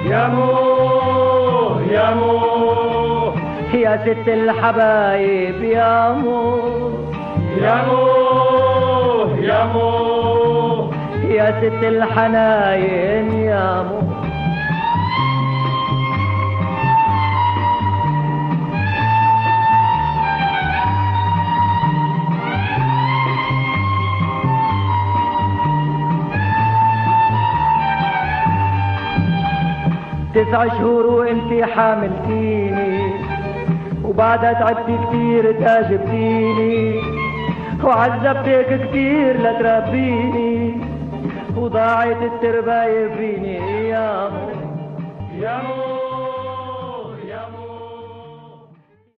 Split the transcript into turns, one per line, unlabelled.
يامو يامو
يا ست الحبايب يامو
يامو يامو
يا ست الحناين يامو تسع شهور وانتي حاملتيني وبعدها تعبتي كتير تاجبتيني وعذبتك كتير لتربيني وضاعت الترباية فيني يامو